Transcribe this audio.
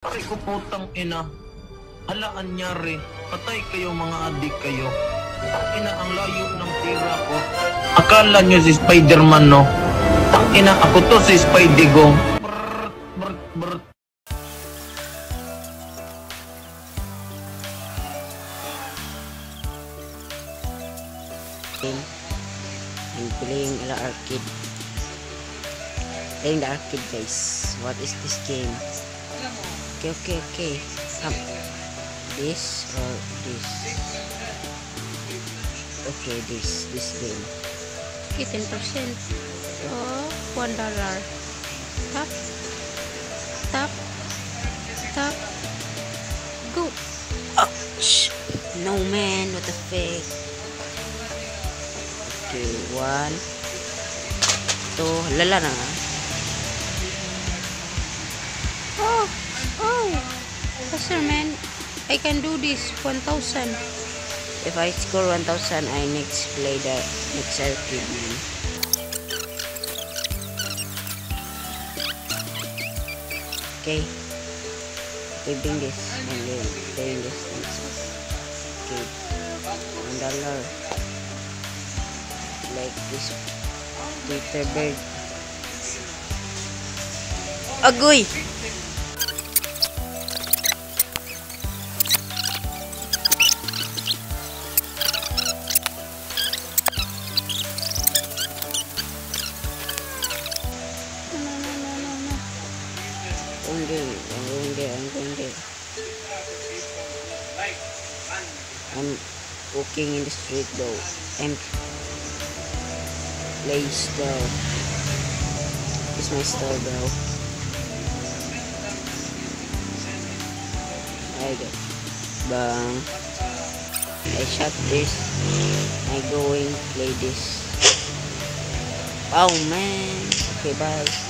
Ay ko putang ina. Halaan nyari. Patay kayo mga adik kayo. Ang ina ang layo ng tira ko. Akala nyo si Spider-Man no? Ang ina ako to si Spidey-Gong. Brrrt, brrrt, brrrt. I'm playing the arcade. Playing the arcade, guys. What is this game? Okay. This or this? Okay, this game. Okay, 10%. Oh, $1. Tap. Go. Ouch! No man, what the fuck? Okay, 1, 2, lala na nga. Oh. Faster, man. I can do this. 1,000. If I score 1,000, I next play the next arcade, man. Okay, bring this and then playing this next. Okay, $1. Like this Twitter bird. Agoy! No. I'm going there. I'm walking in the street though. I'm place though. It's my store, bro. I got bang. I shot this. I going play this. Oh man. Okay, bye.